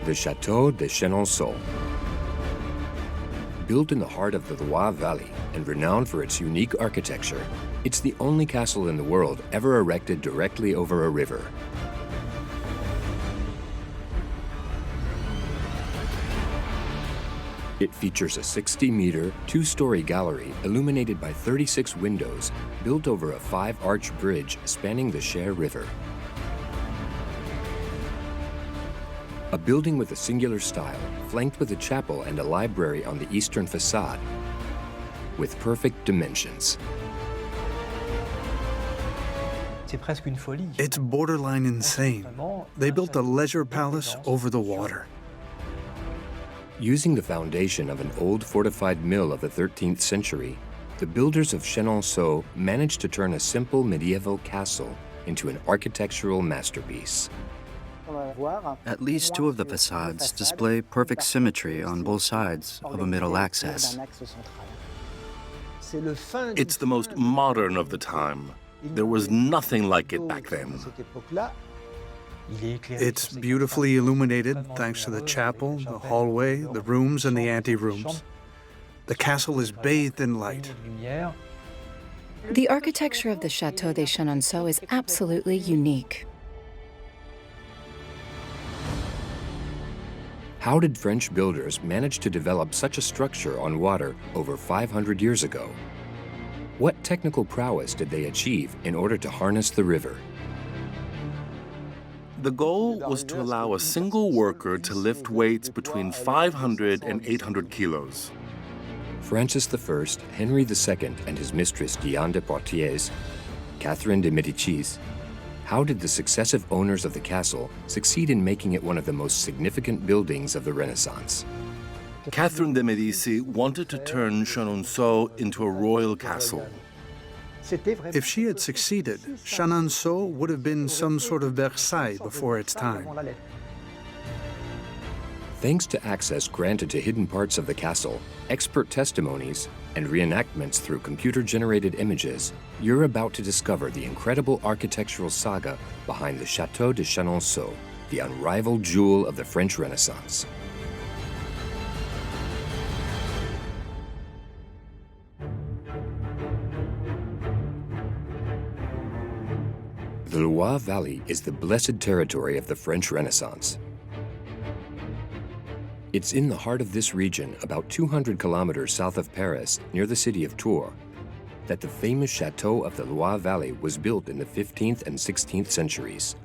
the Château de Chenonceau. Built in the heart of the Loire Valley and renowned for its unique architecture, it's the only castle in the world ever erected directly over a river. It features a 60-meter, two-story gallery illuminated by 36 windows built over a 5-arch bridge spanning the Cher River. A building with a singular style, flanked with a chapel and a library on the eastern facade, with perfect dimensions. It's borderline insane. They built a leisure palace over the water. Using the foundation of an old fortified mill of the 13th century, the builders of Chenonceau managed to turn a simple medieval castle into an architectural masterpiece. At least two of the facades display perfect symmetry on both sides of a middle axis. It's the most modern of the time. There was nothing like it back then. It's beautifully illuminated thanks to the chapel, the hallway, the rooms, and the ante-rooms. The castle is bathed in light. The architecture of the Château de Chenonceau is absolutely unique. How did French builders manage to develop such a structure on water over 500 years ago? What technical prowess did they achieve in order to harness the river? The goal was to allow a single worker to lift weights between 500 and 800 kilos. Francis I, Henry II, and his mistress Diane de Poitiers, Catherine de Medici, how did the successive owners of the castle succeed in making it one of the most significant buildings of the Renaissance? Catherine de Medici wanted to turn Chenonceau into a royal castle. If she had succeeded, Chenonceau would have been some sort of Versailles before its time. Thanks to access granted to hidden parts of the castle, expert testimonies, and reenactments through computer-generated images, you're about to discover the incredible architectural saga behind the Château de Chenonceau, the unrivaled jewel of the French Renaissance. The Loire Valley is the blessed territory of the French Renaissance. It's in the heart of this region, about 200 kilometers south of Paris, near the city of Tours, that the famous Château of the Loire Valley was built in the 15th and 16th centuries.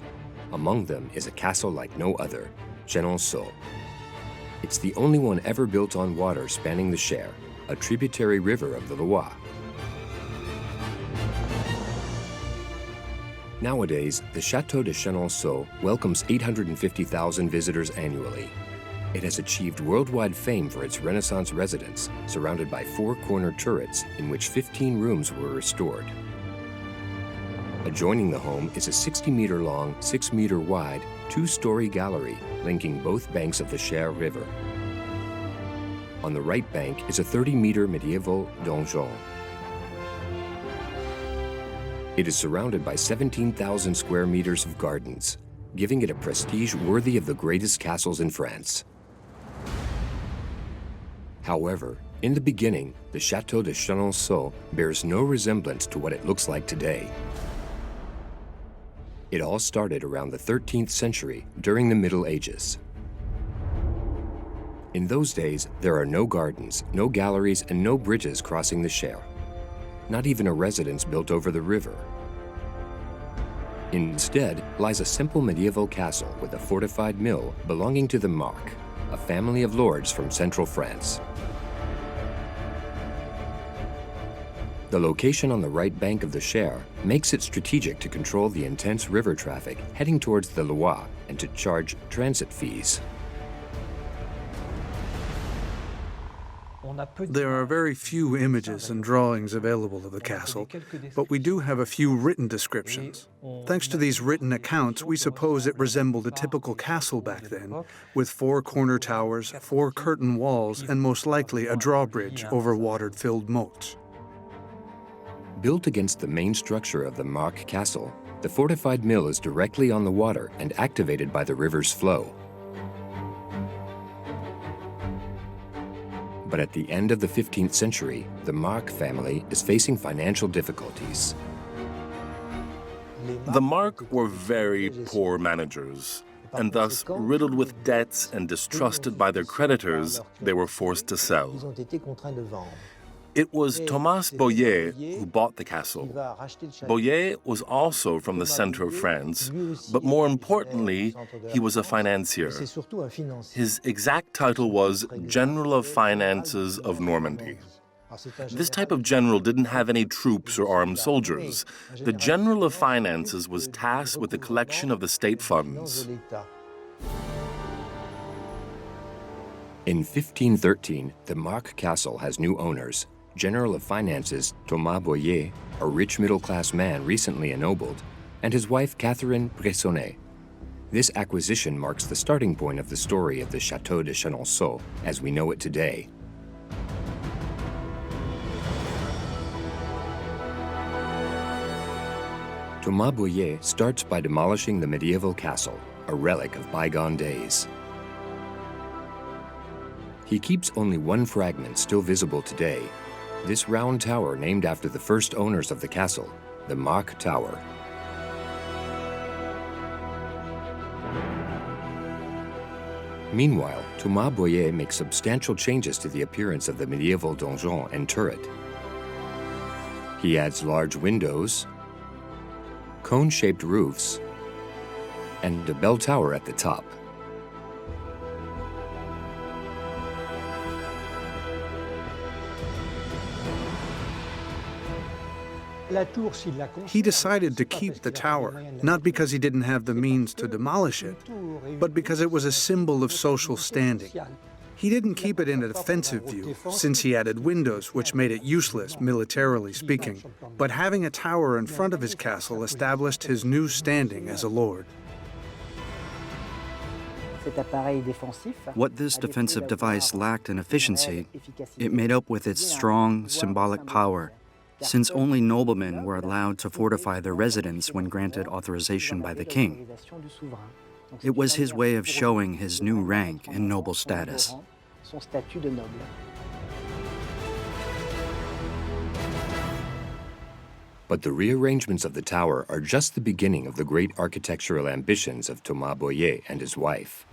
Among them is a castle like no other, Chenonceau. It's the only one ever built on water spanning the Cher, a tributary river of the Loire. Nowadays, the Château de Chenonceau welcomes 850,000 visitors annually. It has achieved worldwide fame for its Renaissance residence, surrounded by 4 corner turrets in which 15 rooms were restored. Adjoining the home is a 60-meter long, 6-meter wide, 2-story gallery linking both banks of the Cher River. On the right bank is a 30-meter medieval donjon. It is surrounded by 17,000 square meters of gardens, giving it a prestige worthy of the greatest castles in France. However, in the beginning, the Château de Chenonceau bears no resemblance to what it looks like today. It all started around the 13th century during the Middle Ages. In those days, there are no gardens, no galleries, and no bridges crossing the Cher. Not even a residence built over the river. Instead lies a simple medieval castle with a fortified mill belonging to the Marques, a family of lords from central France. The location on the right bank of the Cher makes it strategic to control the intense river traffic heading towards the Loire and to charge transit fees. There are very few images and drawings available of the castle, but we do have a few written descriptions. Thanks to these written accounts, we suppose it resembled a typical castle back then, with 4 corner towers, 4 curtain walls, and most likely a drawbridge over water-filled moats. Built against the main structure of the Marques castle, the fortified mill is directly on the water and activated by the river's flow. But at the end of the 15th century, the Marc family is facing financial difficulties. The Marc were very poor managers, and thus, riddled with debts and distrusted by their creditors, they were forced to sell. It was Thomas Boyer who bought the castle. Boyer was also from the center of France, but more importantly, he was a financier. His exact title was General of Finances of Normandy. This type of general didn't have any troops or armed soldiers. The General of Finances was tasked with the collection of the state funds. In 1513, the Marc castle has new owners. General of Finances Thomas Boyer, a rich middle-class man recently ennobled, and his wife Catherine Bressonnet. This acquisition marks the starting point of the story of the Château de Chenonceau as we know it today. Thomas Boyer starts by demolishing the medieval castle, a relic of bygone days. He keeps only one fragment still visible today, this round tower named after the first owners of the castle, the Marc Tower. Meanwhile, Thomas Boyer makes substantial changes to the appearance of the medieval donjon and turret. He adds large windows, cone-shaped roofs, and a bell tower at the top. He decided to keep the tower, not because he didn't have the means to demolish it, but because it was a symbol of social standing. He didn't keep it in a defensive view, since he added windows, which made it useless, militarily speaking. But having a tower in front of his castle established his new standing as a lord. What this defensive device lacked in efficiency, it made up with its strong, symbolic power, since only noblemen were allowed to fortify their residence when granted authorization by the king. It was his way of showing his new rank and noble status. But the rearrangements of the tower are just the beginning of the great architectural ambitions of Thomas Boyer and his wife.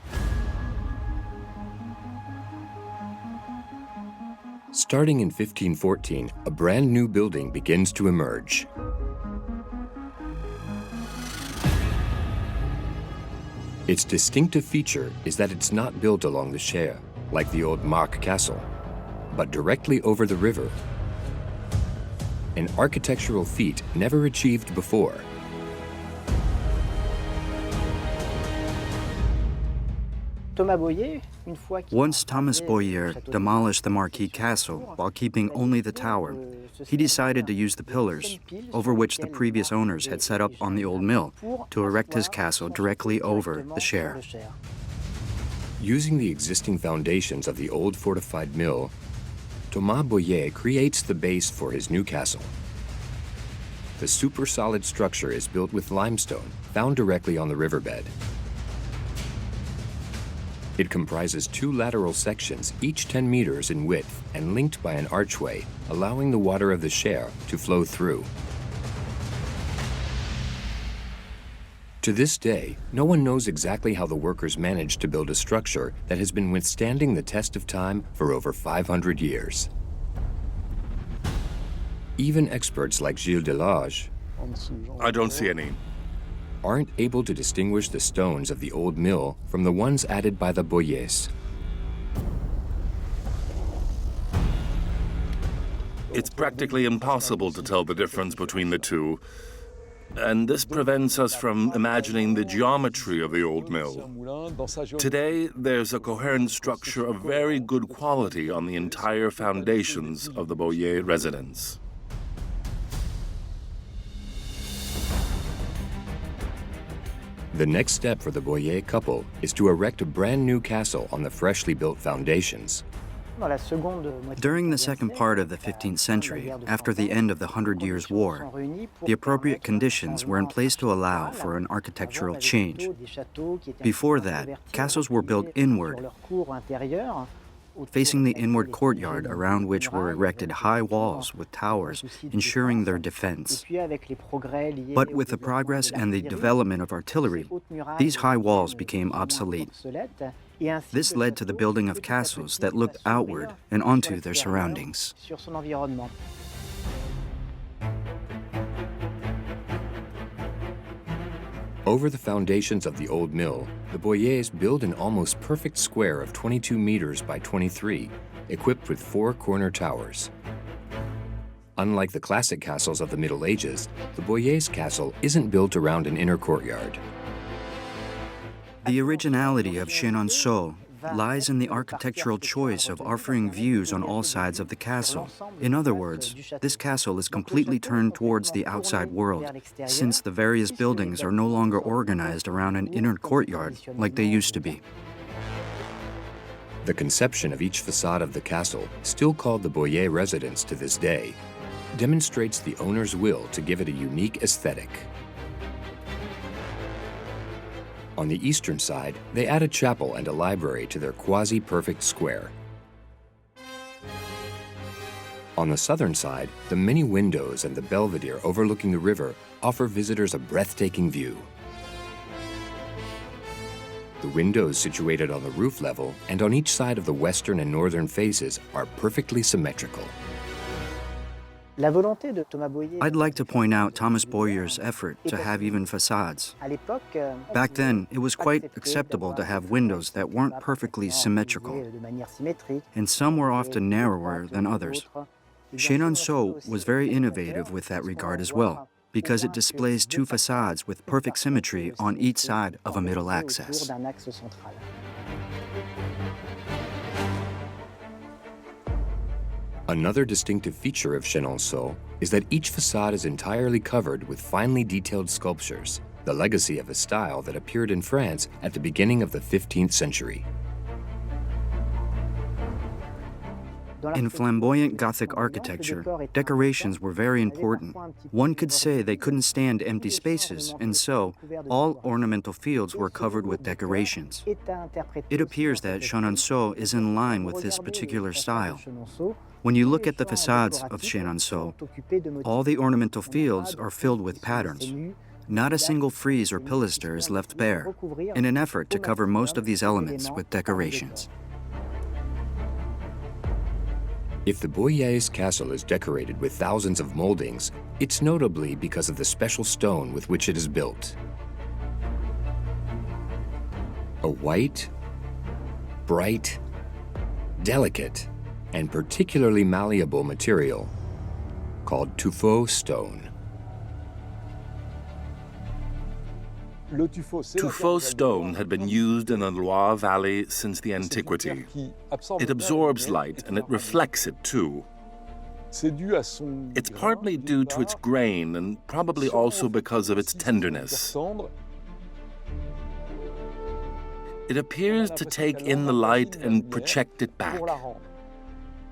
Starting in 1514, a brand new building begins to emerge. Its distinctive feature is that it's not built along the Cher, like the old Marc castle, but directly over the river. An architectural feat never achieved before. Once Thomas Boyer demolished the Marquis castle while keeping only the tower, he decided to use the pillars, over which the previous owners had set up on the old mill, to erect his castle directly over the Cher. Using the existing foundations of the old fortified mill, Thomas Boyer creates the base for his new castle. The super-solid structure is built with limestone, found directly on the riverbed. It comprises two lateral sections, each 10 meters in width and linked by an archway, allowing the water of the Cher to flow through. To this day, no one knows exactly how the workers managed to build a structure that has been withstanding the test of time for over 500 years. Even experts like Gilles Delage I don't see any. aren't able to distinguish the stones of the old mill from the ones added by the Boyers. It's practically impossible to tell the difference between the two, and this prevents us from imagining the geometry of the old mill. Today, there's a coherent structure of very good quality on the entire foundations of the Boyer residence. The next step for the Boyer couple is to erect a brand new castle on the freshly built foundations. During the second part of the 15th century, after the end of the 100 Years' War, the appropriate conditions were in place to allow for an architectural change. Before that, castles were built inward, facing the inward courtyard around which were erected high walls with towers, ensuring their defense. But with the progress and the development of artillery, these high walls became obsolete. This led to the building of castles that looked outward and onto their surroundings. Over the foundations of the old mill, the Boyers build an almost perfect square of 22 meters by 23, equipped with 4 corner towers. Unlike the classic castles of the Middle Ages, the Boyers castle isn't built around an inner courtyard. The originality of Chenonceau lies in the architectural choice of offering views on all sides of the castle. In other words, this castle is completely turned towards the outside world, since the various buildings are no longer organized around an inner courtyard like they used to be. The conception of each facade of the castle, still called the Boyer residence to this day, demonstrates the owner's will to give it a unique aesthetic. On the eastern side, they add a chapel and a library to their quasi-perfect square. On the southern side, the many windows and the belvedere overlooking the river offer visitors a breathtaking view. The windows situated on the roof level and on each side of the western and northern faces are perfectly symmetrical. I'd like to point out Thomas Boyer's effort to have even facades. Back then, it was quite acceptable to have windows that weren't perfectly symmetrical, and some were often narrower than others. Chenonceau was very innovative with that regard as well, because it displays 2 facades with perfect symmetry on each side of a middle axis. Another distinctive feature of Chenonceau is that each facade is entirely covered with finely detailed sculptures, the legacy of a style that appeared in France at the beginning of the 15th century. In flamboyant Gothic architecture, decorations were very important. One could say they couldn't stand empty spaces, and so all ornamental fields were covered with decorations. It appears that Chenonceau is in line with this particular style. When you look at the facades of Chenonceau, all the ornamental fields are filled with patterns. Not a single frieze or pilaster is left bare, in an effort to cover most of these elements with decorations. If the Boyers castle is decorated with thousands of moldings, it's notably because of the special stone with which it is built. A white, bright, delicate, and particularly malleable material called tuffeau stone. Tuffeau stone had been used in the Loire Valley since the antiquity. It absorbs light and it reflects it too. It's partly due to its grain and probably also because of its tenderness. It appears to take in the light and project it back.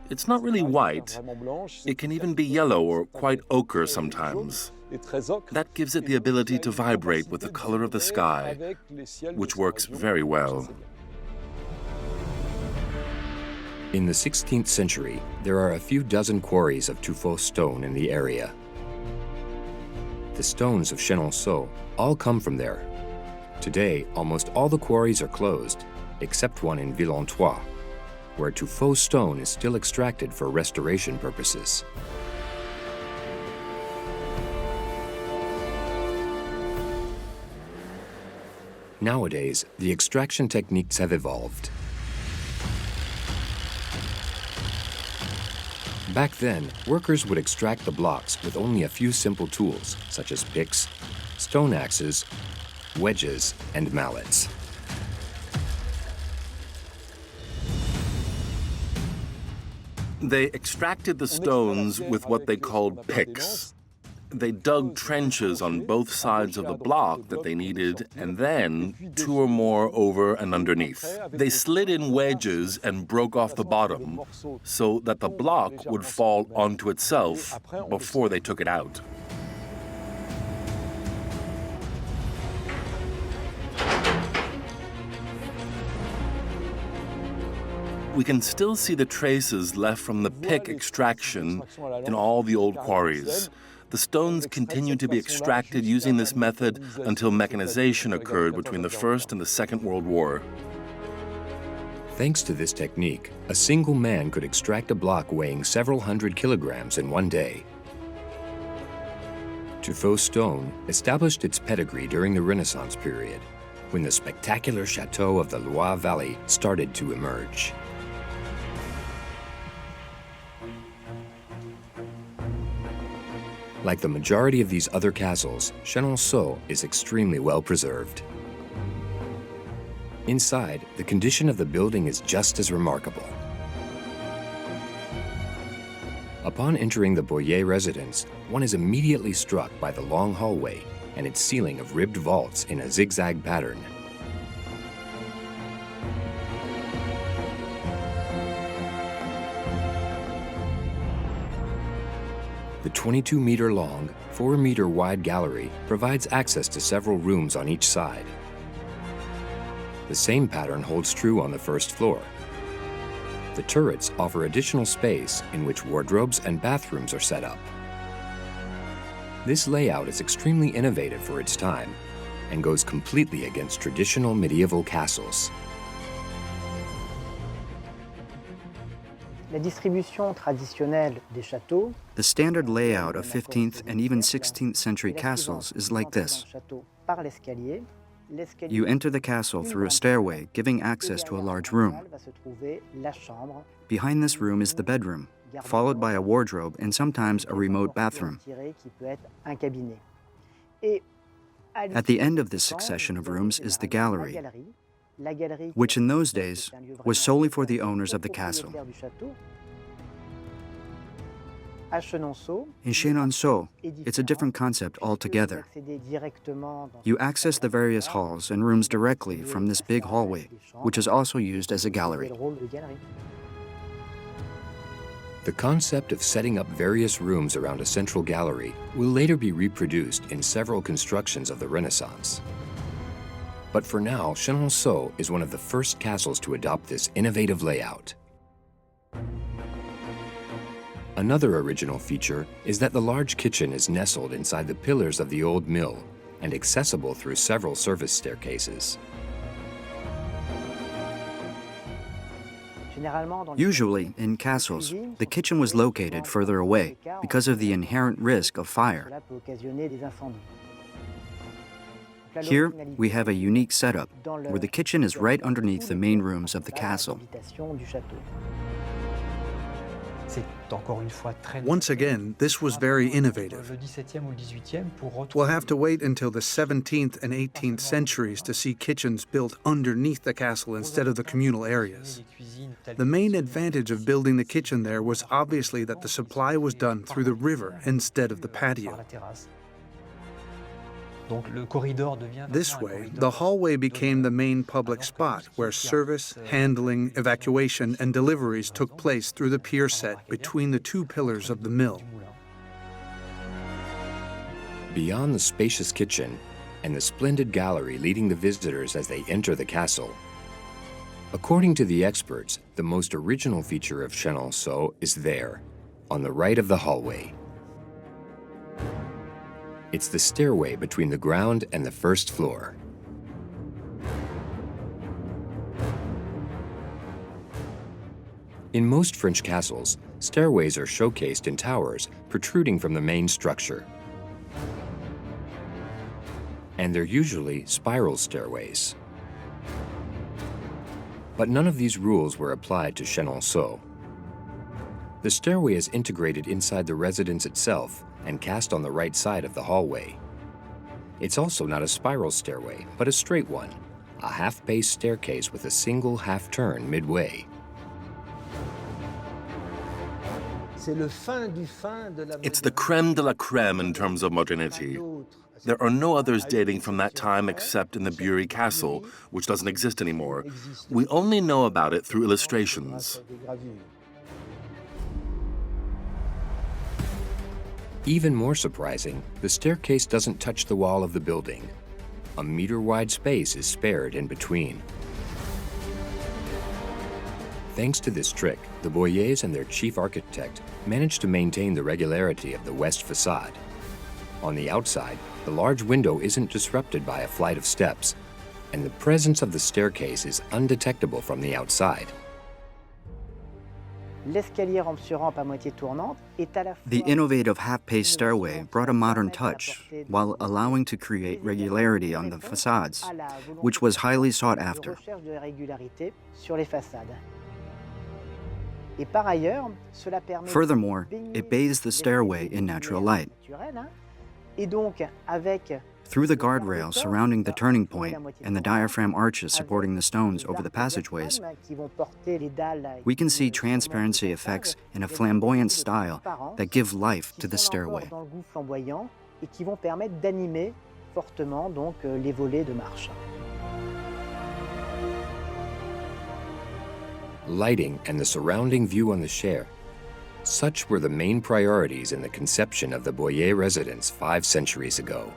It's not really white. It can even be yellow or quite ochre sometimes. That gives it the ability to vibrate with the color of the sky, which works very well. In the 16th century, there are a few dozen quarries of tuffeau stone in the area. The stones of Chenonceau all come from there. Today, almost all the quarries are closed, except one in Villentois, where tuffeau stone is still extracted for restoration purposes. Nowadays, the extraction techniques have evolved. Back then, workers would extract the blocks with only a few simple tools, such as picks, stone axes, wedges, and mallets. They extracted the stones with what they called picks. They dug trenches on both sides of the block that they needed, and then 2 or more over and underneath. They slid in wedges and broke off the bottom so that the block would fall onto itself before they took it out. we can still see the traces left from the pick extraction in all the old quarries. The stones continued to be extracted using this method until mechanization occurred between the First and the Second World War. Thanks to this technique, a single man could extract a block weighing several hundred kilograms in one day. Tuffeau's stone established its pedigree during the Renaissance period, when the spectacular chateau of the Loire Valley started to emerge. Like the majority of these other castles, Chenonceau is extremely well preserved. Inside, the condition of the building is just as remarkable. Upon entering the Boyer residence, one is immediately struck by the long hallway and its ceiling of ribbed vaults in a zigzag pattern. The 22-meter-long, 4-meter-wide gallery provides access to several rooms on each side. The same pattern holds true on the first floor. The turrets offer additional space in which wardrobes and bathrooms are set up. This layout is extremely innovative for its time and goes completely against traditional medieval castles. The standard layout of 15th and even 16th century castles is like this. You enter the castle through a stairway, giving access to a large room. Behind this room is the bedroom, followed by a wardrobe and sometimes a remote bathroom. At the end of this succession of rooms is the gallery, which in those days was solely for the owners of the castle. In Chenonceau, it's a different concept altogether. You access the various halls and rooms directly from this big hallway, which is also used as a gallery. The concept of setting up various rooms around a central gallery will later be reproduced in several constructions of the Renaissance. But for now, Chenonceau is one of the first castles to adopt this innovative layout. Another original feature is that the large kitchen is nestled inside the pillars of the old mill and accessible through several service staircases. Usually, in castles, the kitchen was located further away because of the inherent risk of fire. Here, we have a unique setup where the kitchen is right underneath the main rooms of the castle. Once again, this was very innovative. We'll have to wait until the 17th and 18th centuries to see kitchens built underneath the castle instead of the communal areas. The main advantage of building the kitchen there was obviously that the supply was done through the river instead of the patio. This way, the hallway became the main public spot where service, handling, evacuation, and deliveries took place through the pier set between the two pillars of the mill. Beyond the spacious kitchen and the splendid gallery leading the visitors as they enter the castle, according to the experts, the most original feature of Chenonceau is there, on the right of the hallway. It's the stairway between the ground and the first floor. In most French castles, stairways are showcased in towers protruding from the main structure. And they're usually spiral stairways. But none of these rules were applied to Chenonceau. The stairway is integrated inside the residence itself and cast on the right side of the hallway. It's also not a spiral stairway, but a straight one, a half-base staircase with a single half-turn midway. It's the creme de la creme in terms of modernity. There are no others dating from that time except in the Bury Castle, which doesn't exist anymore. We only know about it through illustrations. Even more surprising, the staircase doesn't touch the wall of the building. A meter-wide space is spared in between. Thanks to this trick, the Boyers and their chief architect managed to maintain the regularity of the west facade. On the outside, the large window isn't disrupted by a flight of steps, and the presence of the staircase is undetectable from the outside. The innovative half-paced stairway brought a modern touch while allowing to create regularity on the facades, which was highly sought after. Furthermore, it bathes the stairway in natural light. Through the guardrail surrounding the turning point and the diaphragm arches supporting the stones over the passageways, we can see transparency effects in a flamboyant style that give life to the stairway. Lighting and the surrounding view on the Cher. Such were the main priorities in the conception of the Boyer residence 5 centuries ago.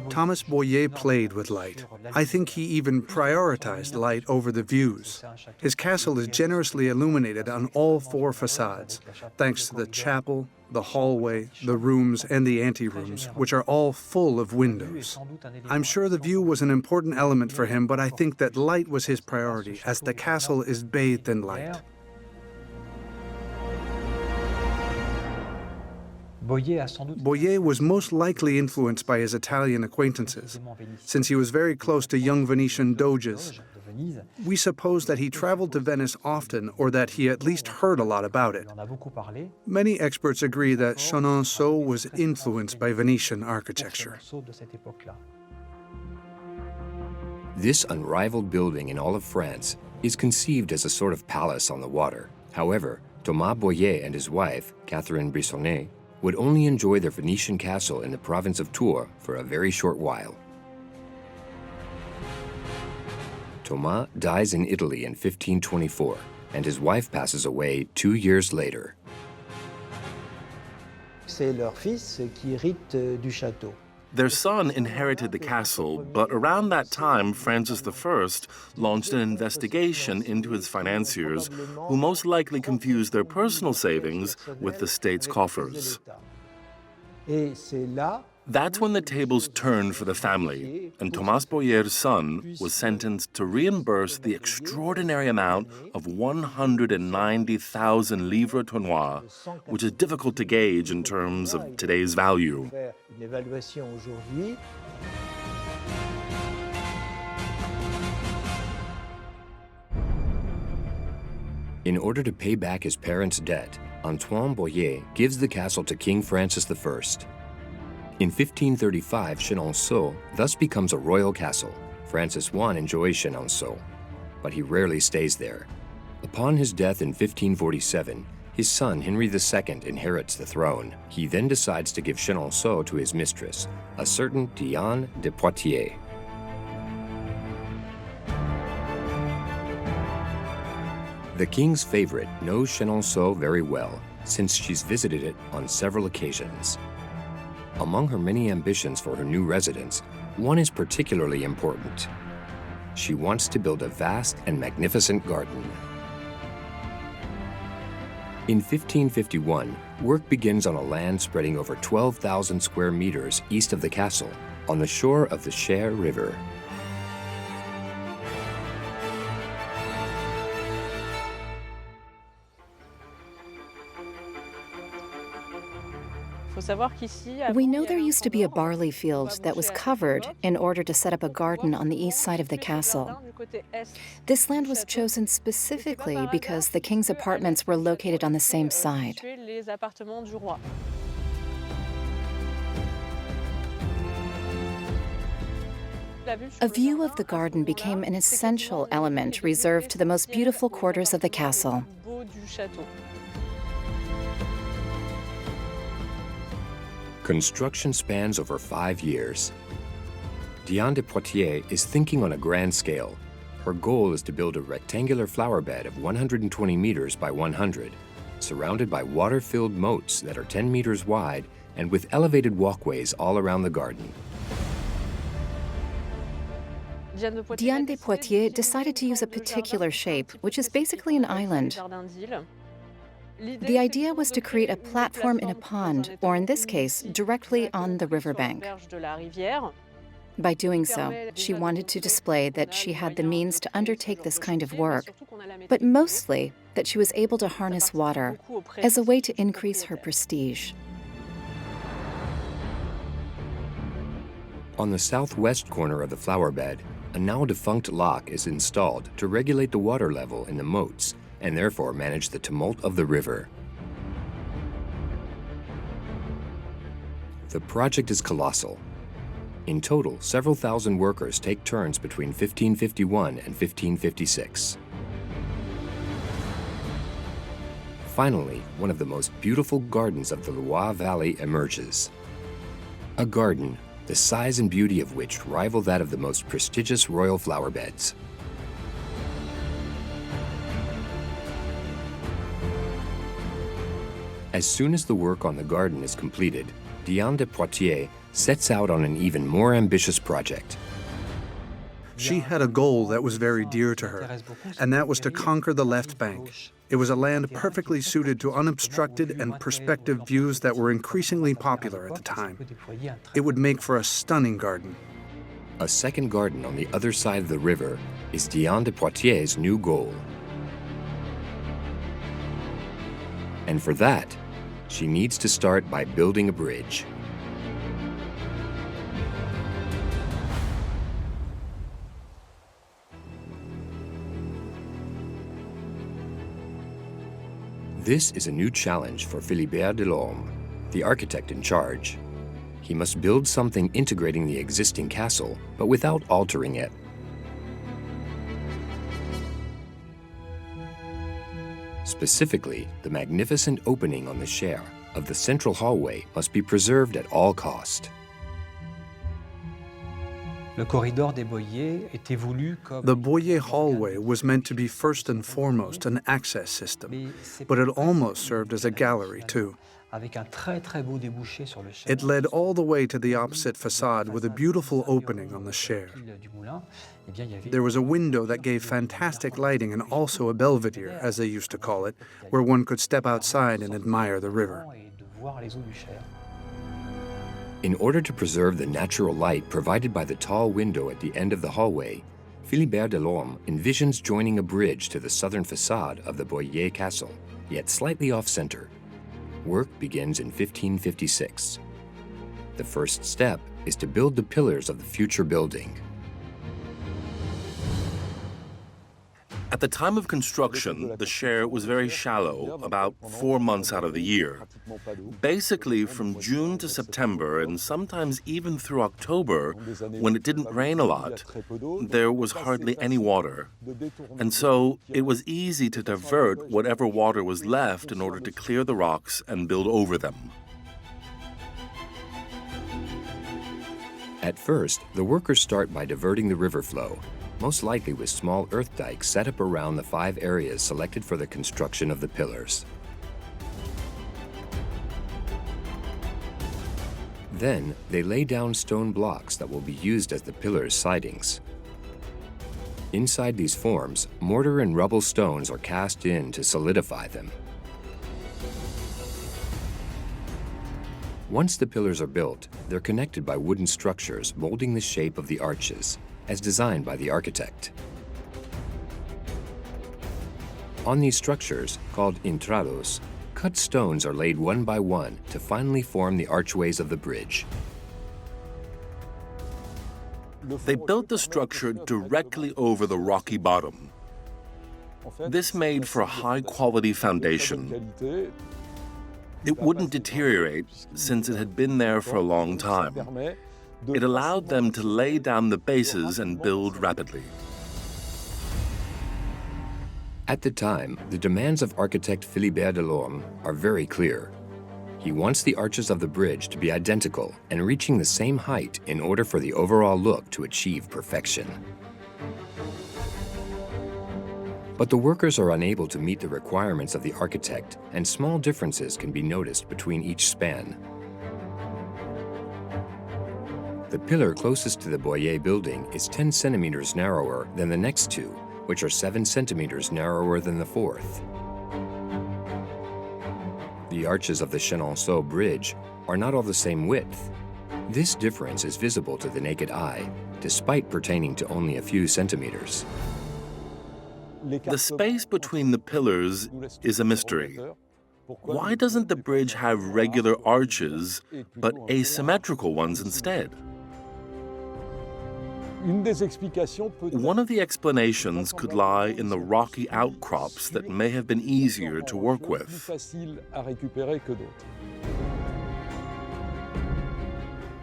Thomas Boyer played with light. I think he even prioritized light over the views. His castle is generously illuminated on all 4 facades, thanks to the chapel, the hallway, the rooms, and the anterooms, which are all full of windows. I'm sure the view was an important element for him, but I think that light was his priority, as the castle is bathed in light. Boyer was most likely influenced by his Italian acquaintances, since he was very close to young Venetian doges. We suppose that he traveled to Venice often, or that he at least heard a lot about it. Many experts agree that Chenonceau was influenced by Venetian architecture. This unrivaled building in all of France is conceived as a sort of palace on the water. However, Thomas Boyer and his wife, Catherine de Medici, would only enjoy their Venetian castle in the province of Tours for a very short while. Thomas dies in Italy in 1524, and his wife passes away 2 years later. Their son inherited the castle, but around that time, Francis I launched an investigation into his financiers, who most likely confused their personal savings with the state's coffers. That's when the tables turned for the family, and Thomas Boyer's son was sentenced to reimburse the extraordinary amount of 190,000 livres tournois, which is difficult to gauge in terms of today's value. In order to pay back his parents' debt, Antoine Boyer gives the castle to King Francis I. In 1535, Chenonceau thus becomes a royal castle. Francis I enjoys Chenonceau, but he rarely stays there. Upon his death in 1547, his son Henry II inherits the throne. He then decides to give Chenonceau to his mistress, a certain Diane de Poitiers. The king's favorite knows Chenonceau very well, since she's visited it on several occasions. Among her many ambitions for her new residence, one is particularly important. She wants to build a vast and magnificent garden. In 1551, work begins on a land spreading over 12,000 square meters east of the castle, on the shore of the Cher River. We know there used to be a barley field that was covered in order to set up a garden on the east side of the castle. This land was chosen specifically because the king's apartments were located on the same side. A view of the garden became an essential element reserved to the most beautiful quarters of the castle. Construction spans over 5 years. Diane de Poitiers is thinking on a grand scale. Her goal is to build a rectangular flower bed of 120 meters by 100, surrounded by water-filled moats that are 10 meters wide and with elevated walkways all around the garden. Diane de Poitiers decided to use a particular shape, which is basically an island. The idea was to create a platform in a pond, or in this case, directly on the riverbank. By doing so, she wanted to display that she had the means to undertake this kind of work, but mostly that she was able to harness water as a way to increase her prestige. On the southwest corner of the flower bed, a now-defunct lock is installed to regulate the water level in the moats and therefore manage the tumult of the river. The project is colossal. In total, several thousand workers take turns between 1551 and 1556. Finally, one of the most beautiful gardens of the Loire Valley emerges. A garden, the size and beauty of which rival that of the most prestigious royal flower beds. As soon as the work on the garden is completed, Diane de Poitiers sets out on an even more ambitious project. She had a goal that was very dear to her, and that was to conquer the left bank. It was a land perfectly suited to unobstructed and perspective views that were increasingly popular at the time. It would make for a stunning garden. A second garden on the other side of the river is Diane de Poitiers' new goal. And for that, she needs to start by building a bridge. This is a new challenge for Philibert Delorme, the architect in charge. He must build something integrating the existing castle, but without altering it. Specifically, the magnificent opening on the Cher of the central hallway must be preserved at all cost. The Boyer hallway was meant to be first and foremost an access system, but it almost served as a gallery too. It led all the way to the opposite façade with a beautiful opening on the Cher. There was a window that gave fantastic lighting and also a belvedere, as they used to call it, where one could step outside and admire the river. In order to preserve the natural light provided by the tall window at the end of the hallway, Philibert Delorme envisions joining a bridge to the southern façade of the Boyer castle, yet slightly off-center. Work begins in 1556. The first step is to build the pillars of the future building. At the time of construction, the Cher was very shallow, about 4 months out of the year. Basically, from June to September, and sometimes even through October, when it didn't rain a lot, there was hardly any water. And so it was easy to divert whatever water was left in order to clear the rocks and build over them. At first, the workers start by diverting the river flow, most likely with small earth dikes set up around the 5 areas selected for the construction of the pillars. Then, they lay down stone blocks that will be used as the pillars' sidings. Inside these forms, mortar and rubble stones are cast in to solidify them. Once the pillars are built, they're connected by wooden structures molding the shape of the arches, as designed by the architect. On these structures, called entrados, cut stones are laid one by one to finally form the archways of the bridge. They built the structure directly over the rocky bottom. This made for a high-quality foundation. It wouldn't deteriorate since it had been there for a long time. It allowed them to lay down the bases and build rapidly. At the time, the demands of architect Philibert Delorme are very clear. He wants the arches of the bridge to be identical and reaching the same height in order for the overall look to achieve perfection. But the workers are unable to meet the requirements of the architect, and small differences can be noticed between each span. The pillar closest to the Boyer building is 10 centimeters narrower than the next two, which are 7 centimeters narrower than the fourth. The arches of the Chenonceau bridge are not all the same width. This difference is visible to the naked eye, despite pertaining to only a few centimeters. The space between the pillars is a mystery. Why doesn't the bridge have regular arches, but asymmetrical ones instead? One of the explanations could lie in the rocky outcrops that may have been easier to work with.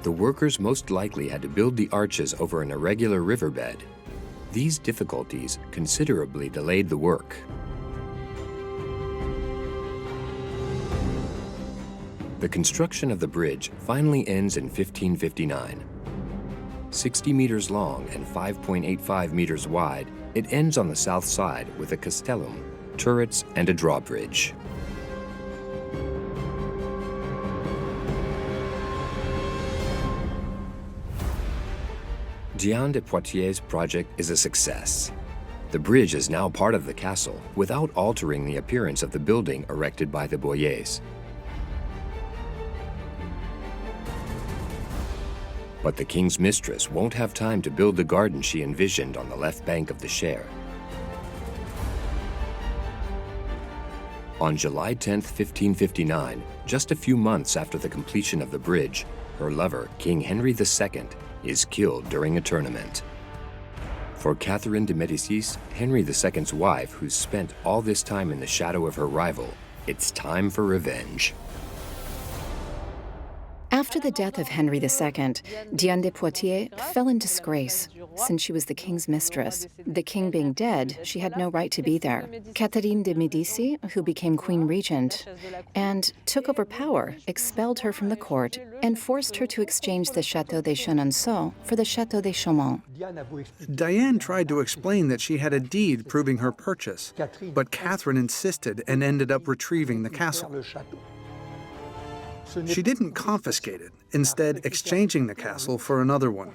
The workers most likely had to build the arches over an irregular riverbed. These difficulties considerably delayed the work. The construction of the bridge finally ends in 1559. 60 meters long and 5.85 meters wide, it ends on the south side with a castellum, turrets, and a drawbridge. Diane de Poitiers' project is a success. The bridge is now part of the castle without altering the appearance of the building erected by the Boyers. But the king's mistress won't have time to build the garden she envisioned on the left bank of the Cher. On July 10, 1559, just a few months after the completion of the bridge, her lover, King Henry II, is killed during a tournament. For Catherine de Medici, Henry II's wife, who's spent all this time in the shadow of her rival, it's time for revenge. After the death of Henry II, Diane de Poitiers fell in disgrace since she was the king's mistress. The king being dead, she had no right to be there. Catherine de Medici, who became queen regent and took over power, expelled her from the court and forced her to exchange the Château de Chenonceau for the Château de Chaumont. Diane tried to explain that she had a deed proving her purchase, but Catherine insisted and ended up retrieving the castle. She didn't confiscate it, instead exchanging the castle for another one.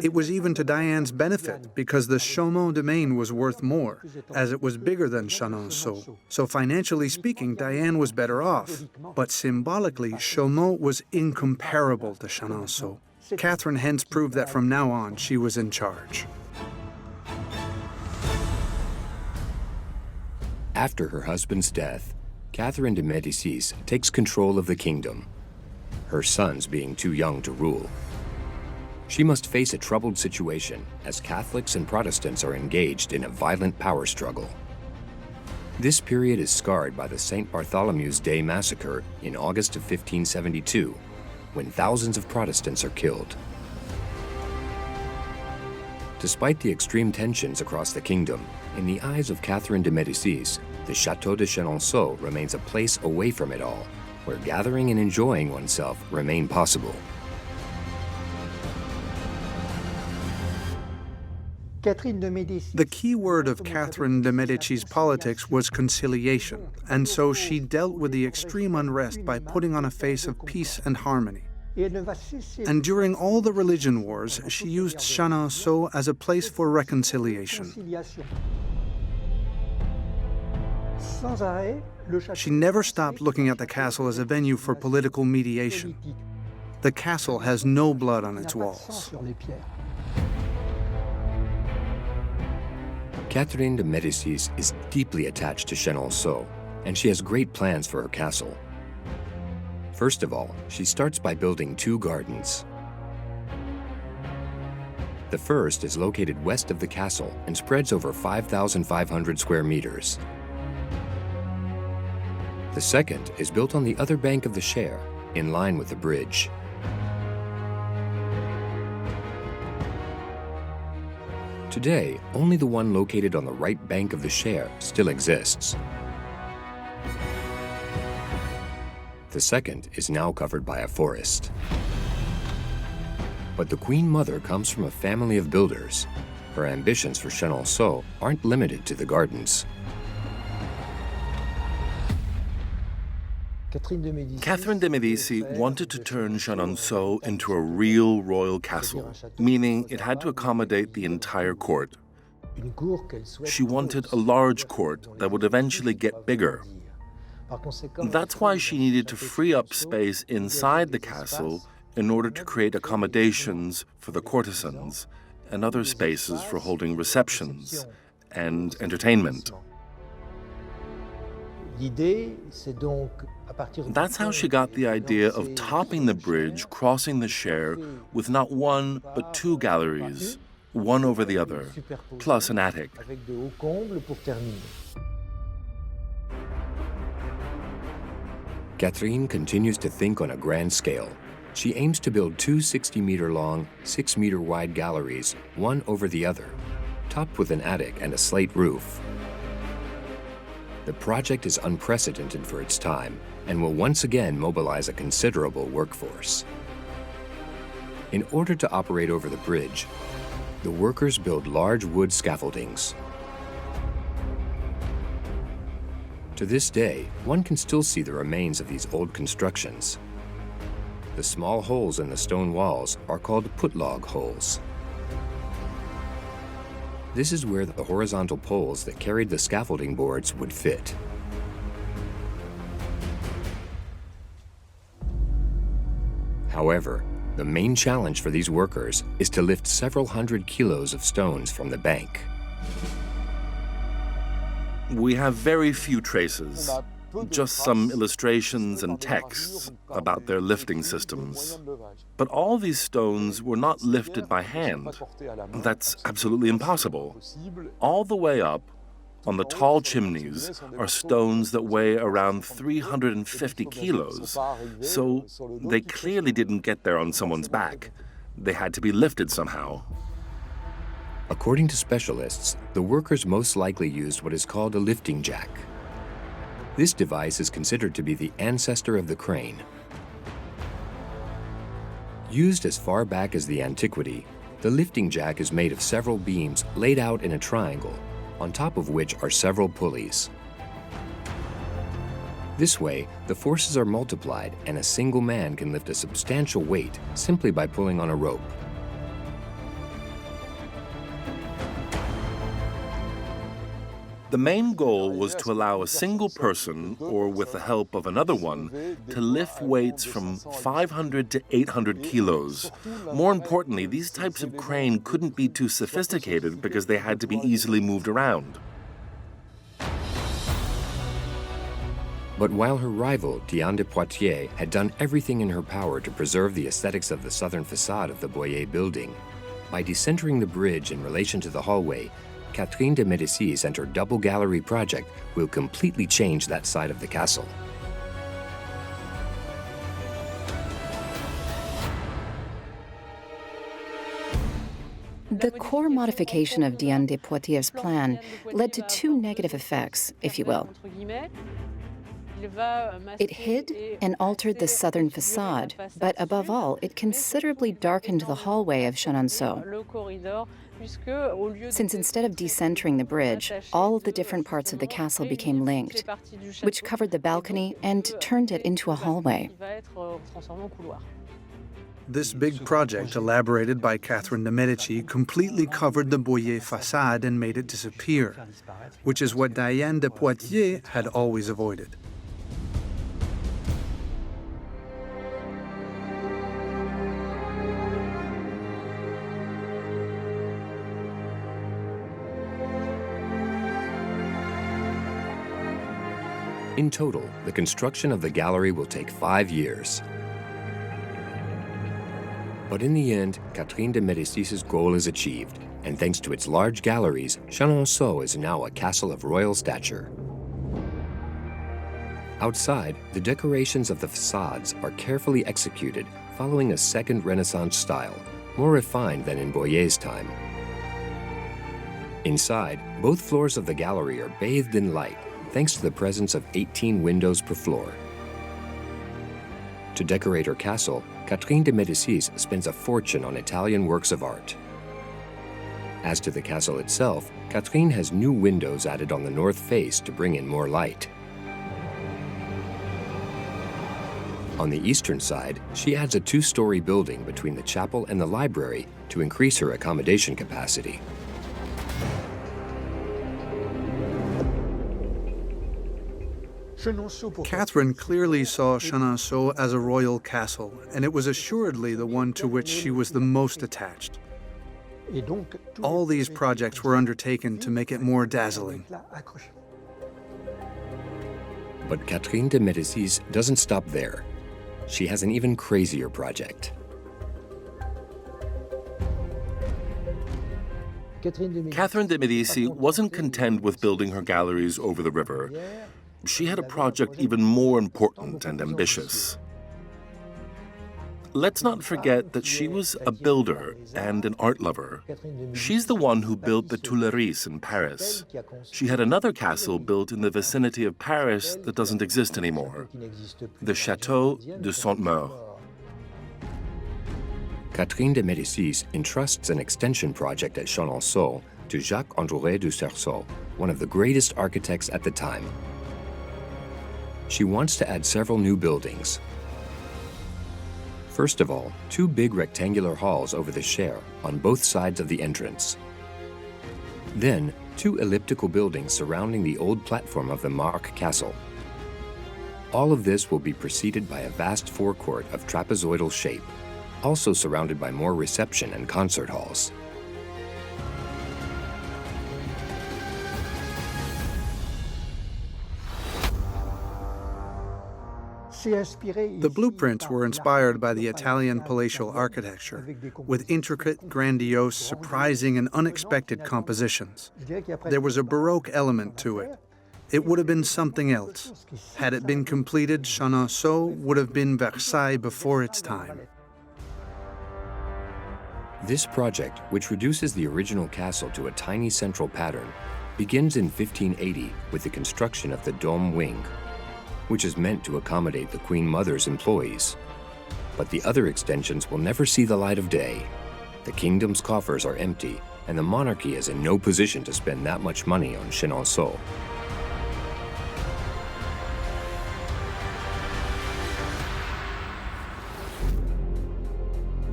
It was even to Diane's benefit because the Chaumont domain was worth more, as it was bigger than Chenonceau. So financially speaking, Diane was better off. But symbolically, Chaumont was incomparable to Chenonceau. Catherine hence proved that from now on, she was in charge. After her husband's death, Catherine de Medici takes control of the kingdom, her sons being too young to rule. She must face a troubled situation as Catholics and Protestants are engaged in a violent power struggle. This period is scarred by the St. Bartholomew's Day massacre in August of 1572, when thousands of Protestants are killed. Despite the extreme tensions across the kingdom, in the eyes of Catherine de Medici, the Château de Chenonceau remains a place away from it all, where gathering and enjoying oneself remain possible. The key word of Catherine de Medici's politics was conciliation, and so she dealt with the extreme unrest by putting on a face of peace and harmony. And during all the religion wars, she used Chenonceau as a place for reconciliation. She never stopped looking at the castle as a venue for political mediation. The castle has no blood on its walls. Catherine de Medici is deeply attached to Chenonceau, and she has great plans for her castle. First of all, she starts by building 2 gardens. The first is located west of the castle and spreads over 5,500 square meters. The second is built on the other bank of the Cher, in line with the bridge. Today, only the one located on the right bank of the Cher still exists. The second is now covered by a forest. But the Queen Mother comes from a family of builders. Her ambitions for Chenonceau aren't limited to the gardens. Catherine de Medici wanted to turn Chenonceau into a real royal castle, meaning it had to accommodate the entire court. She wanted a large court that would eventually get bigger. That's why she needed to free up space inside the castle in order to create accommodations for the courtesans and other spaces for holding receptions and entertainment. That's how she got the idea of topping the bridge crossing the Cher with not one but two galleries, one over the other, plus an attic. Catherine continues to think on a grand scale. She aims to build two 60-meter-long, 6-meter-wide galleries, one over the other, topped with an attic and a slate roof. The project is unprecedented for its time and will once again mobilize a considerable workforce. In order to operate over the bridge, the workers build large wood scaffoldings. To this day, one can still see the remains of these old constructions. The small holes in the stone walls are called putlog holes. This is where the horizontal poles that carried the scaffolding boards would fit. However, the main challenge for these workers is to lift several hundred kilos of stones from the bank. We have very few traces, just some illustrations and texts about their lifting systems. But all these stones were not lifted by hand. That's absolutely impossible. All the way up, on the tall chimneys, are stones that weigh around 350 kilos, so they clearly didn't get there on someone's back. They had to be lifted somehow. According to specialists, the workers most likely used what is called a lifting jack. This device is considered to be the ancestor of the crane. Used as far back as the antiquity, the lifting jack is made of several beams laid out in a triangle, on top of which are several pulleys. This way, the forces are multiplied and a single man can lift a substantial weight simply by pulling on a rope. The main goal was to allow a single person, or with the help of another one, to lift weights from 500 to 800 kilos. More importantly, these types of crane couldn't be too sophisticated because they had to be easily moved around. But while her rival, Diane de Poitiers, had done everything in her power to preserve the aesthetics of the southern facade of the Boyer building, by decentering the bridge in relation to the hallway, Catherine de Medici and her double gallery project will completely change that side of the castle. The core modification of Diane de Poitiers' plan led to two negative effects, if you will. It hid and altered the southern facade, but above all, it considerably darkened the hallway of Chenonceau. Since instead of decentering the bridge, all of the different parts of the castle became linked, which covered the balcony and turned it into a hallway. This big project, elaborated by Catherine de Medici, completely covered the Boyer façade and made it disappear, which is what Diane de Poitiers had always avoided. In total, the construction of the gallery will take 5 years. But in the end, Catherine de Medici's goal is achieved, and thanks to its large galleries, Chenonceau is now a castle of royal stature. Outside, the decorations of the facades are carefully executed, following a second Renaissance style, more refined than in Boyer's time. Inside, both floors of the gallery are bathed in light, thanks to the presence of 18 windows per floor. To decorate her castle, Catherine de Medici spends a fortune on Italian works of art. As to the castle itself, Catherine has new windows added on the north face to bring in more light. On the eastern side, she adds a two-story building between the chapel and the library to increase her accommodation capacity. Catherine clearly saw Chenonceau as a royal castle, and it was assuredly the one to which she was the most attached. All these projects were undertaken to make it more dazzling. But Catherine de Medici doesn't stop there. She has an even crazier project. Catherine de Medici wasn't content with building her galleries over the river. She had a project even more important and ambitious. Let's not forget that she was a builder and an art lover. She's the one who built the Tuileries in Paris. She had another castle built in the vicinity of Paris that doesn't exist anymore, the Château de Chenonceau. Catherine de Medici entrusts an extension project at Chenonceau to Jacques-André de Cerceau, one of the greatest architects at the time. She wants to add several new buildings. First of all, two big rectangular halls over the Cher on both sides of the entrance. Then, two elliptical buildings surrounding the old platform of the Marc Castle. All of this will be preceded by a vast forecourt of trapezoidal shape, also surrounded by more reception and concert halls. The blueprints were inspired by the Italian palatial architecture, with intricate, grandiose, surprising, and unexpected compositions. There was a Baroque element to it. It would have been something else. Had it been completed, Chenonceau would have been Versailles before its time. This project, which reduces the original castle to a tiny central pattern, begins in 1580 with the construction of the Dôme wing, which is meant to accommodate the Queen Mother's employees. But the other extensions will never see the light of day. The kingdom's coffers are empty, and the monarchy is in no position to spend that much money on Chenonceau.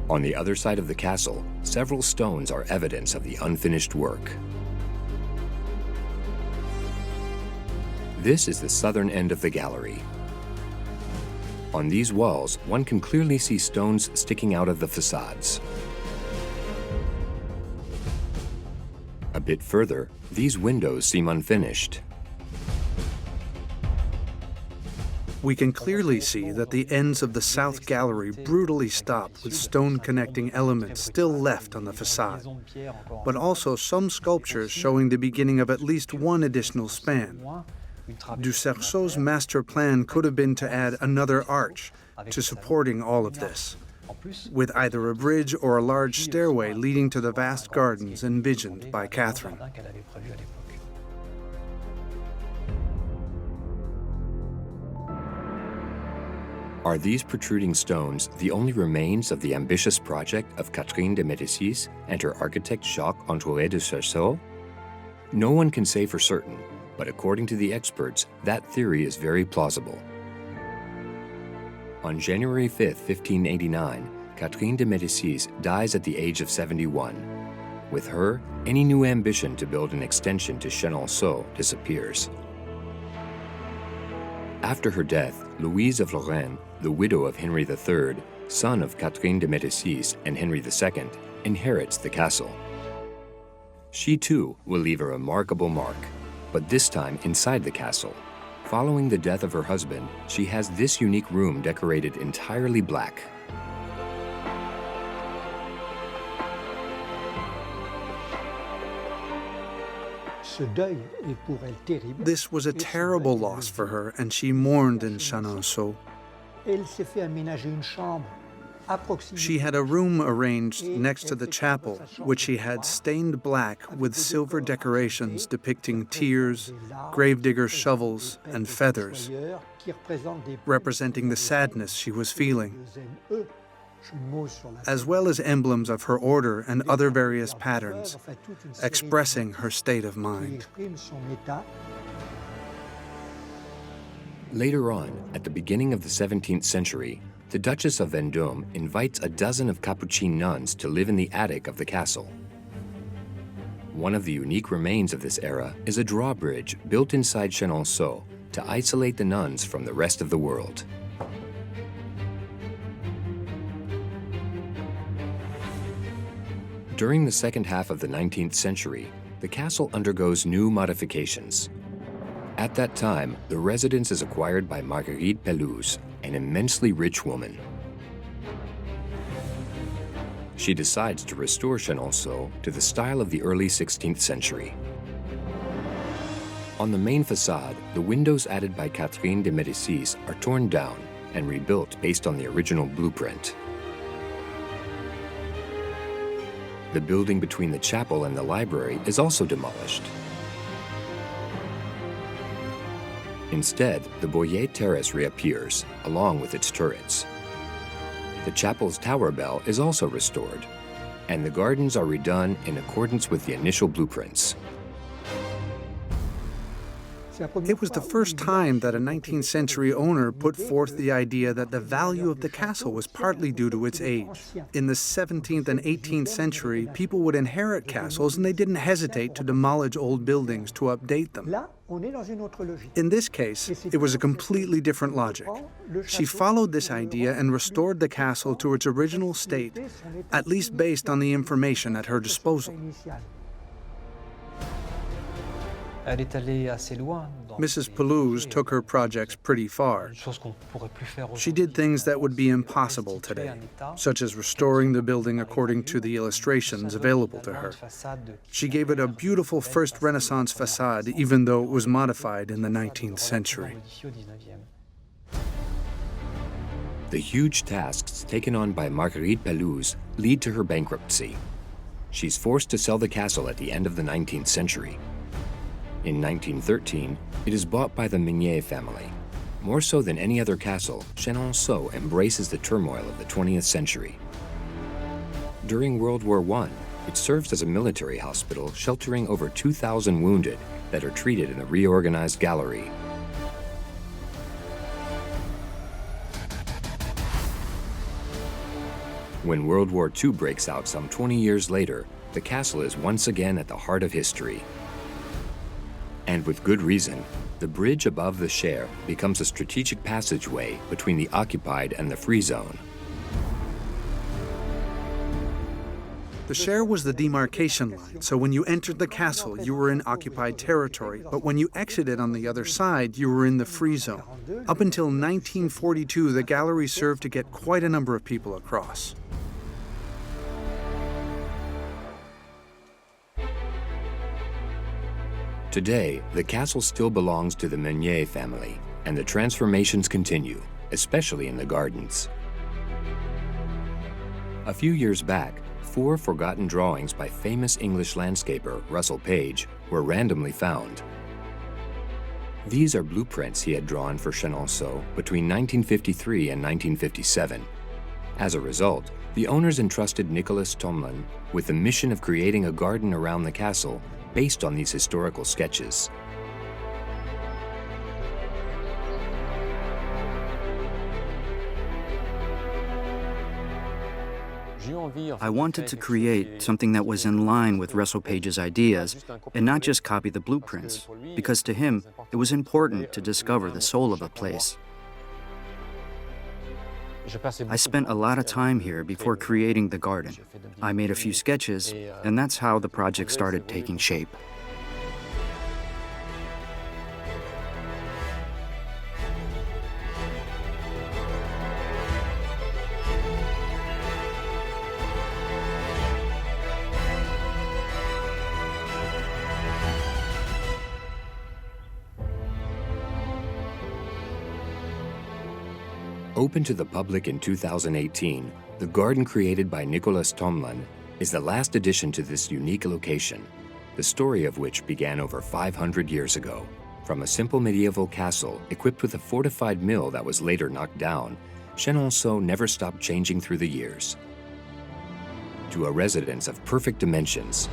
On the other side of the castle, several stones are evidence of the unfinished work. This is the southern end of the gallery. On these walls, one can clearly see stones sticking out of the façades. A bit further, these windows seem unfinished. We can clearly see that the ends of the south gallery brutally stop with stone connecting elements still left on the facade, but also some sculptures showing the beginning of at least one additional span. Du Cerceau's master plan could have been to add another arch to supporting all of this, with either a bridge or a large stairway leading to the vast gardens envisioned by Catherine. Are these protruding stones the only remains of the ambitious project of Catherine de Medici and her architect Jacques-André de Cerceau? No one can say for certain, but according to the experts, that theory is very plausible. On January 5, 1589, Catherine de Medici dies at the age of 71. With her, any new ambition to build an extension to Chenonceau disappears. After her death, Louise of Lorraine, the widow of Henry III, son of Catherine de Medici and Henry II, inherits the castle. She too will leave a remarkable mark, but this time inside the castle. Following the death of her husband, she has this unique room decorated entirely black. This was a terrible loss for her, and she mourned in Chenonceau. She had a room arranged next to the chapel, which she had stained black with silver decorations depicting tears, gravedigger shovels, and feathers, representing the sadness she was feeling, as well as emblems of her order and other various patterns, expressing her state of mind. Later on, at the beginning of the 17th century, the Duchess of Vendôme invites a dozen of Capuchin nuns to live in the attic of the castle. One of the unique remains of this era is a drawbridge built inside Chenonceau to isolate the nuns from the rest of the world. During the second half of the 19th century, the castle undergoes new modifications. At that time, the residence is acquired by Marguerite Pelouse, an immensely rich woman. She decides to restore Chenonceau to the style of the early 16th century. On the main facade, the windows added by Catherine de Medici are torn down and rebuilt based on the original blueprint. The building between the chapel and the library is also demolished. Instead, the Boyer Terrace reappears, along with its turrets. The chapel's tower bell is also restored, and the gardens are redone in accordance with the initial blueprints. It was the first time that a 19th century owner put forth the idea that the value of the castle was partly due to its age. In the 17th and 18th century, people would inherit castles and they didn't hesitate to demolish old buildings to update them. In this case, it was a completely different logic. She followed this idea and restored the castle to its original state, at least based on the information at her disposal. Mrs. Pelouse took her projects pretty far. She did things that would be impossible today, such as restoring the building according to the illustrations available to her. She gave it a beautiful first Renaissance facade, even though it was modified in the 19th century. The huge tasks taken on by Marguerite Pelouse lead to her bankruptcy. She's forced to sell the castle at the end of the 19th century. In 1913, it is bought by the Mignet family. More so than any other castle, Chenonceau embraces the turmoil of the 20th century. During World War I, it serves as a military hospital sheltering over 2,000 wounded that are treated in a reorganized gallery. When World War II breaks out some 20 years later, the castle is once again at the heart of history. And with good reason, the bridge above the Cher becomes a strategic passageway between the occupied and the free zone. The Cher was the demarcation line, so when you entered the castle, you were in occupied territory, but when you exited on the other side, you were in the free zone. Up until 1942, the gallery served to get quite a number of people across. Today, the castle still belongs to the Mignet family, and the transformations continue, especially in the gardens. A few years back, 4 forgotten drawings by famous English landscaper Russell Page were randomly found. These are blueprints he had drawn for Chenonceau between 1953 and 1957. As a result, the owners entrusted Nicholas Tomlin with the mission of creating a garden around the castle based on these historical sketches. I wanted to create something that was in line with Russell Page's ideas and not just copy the blueprints, because to him, it was important to discover the soul of a place. I spent a lot of time here before creating the garden. I made a few sketches, and that's how the project started taking shape. Open to the public in 2018, the garden created by Nicholas Tomlin is the last addition to this unique location, the story of which began over 500 years ago. From a simple medieval castle equipped with a fortified mill that was later knocked down, Chenonceau never stopped changing through the years. To a residence of perfect dimensions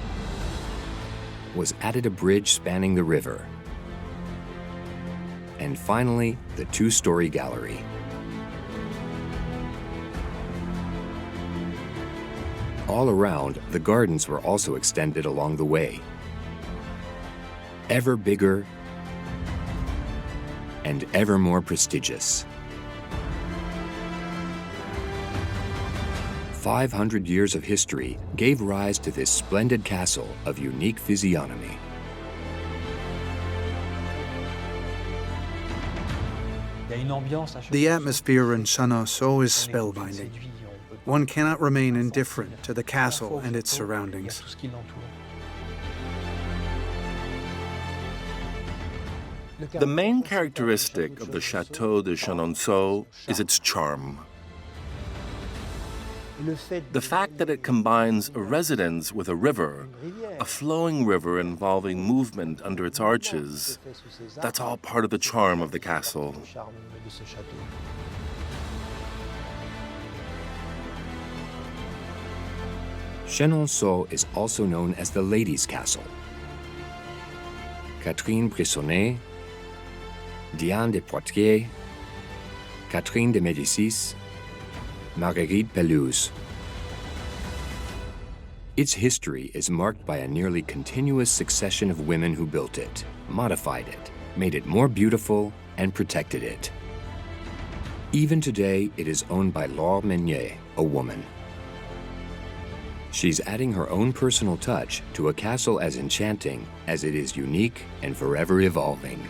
was added a bridge spanning the river. And finally, the two-story gallery. All around, the gardens were also extended along the way. Ever bigger and ever more prestigious. 500 years of history gave rise to this splendid castle of unique physiognomy. The atmosphere in Chenonceau is spellbinding. One cannot remain indifferent to the castle and its surroundings. The main characteristic of the Château de Chenonceau is its charm. The fact that it combines a residence with a river, a flowing river involving movement under its arches, that's all part of the charm of the castle. Chenonceau is also known as the Ladies' Castle. Catherine Brissonnet, Diane de Poitiers, Catherine de Medici, Marguerite Pelouse. Its history is marked by a nearly continuous succession of women who built it, modified it, made it more beautiful, and protected it. Even today, it is owned by Laure Meunier, a woman. She's adding her own personal touch to a castle as enchanting as it is unique and forever evolving.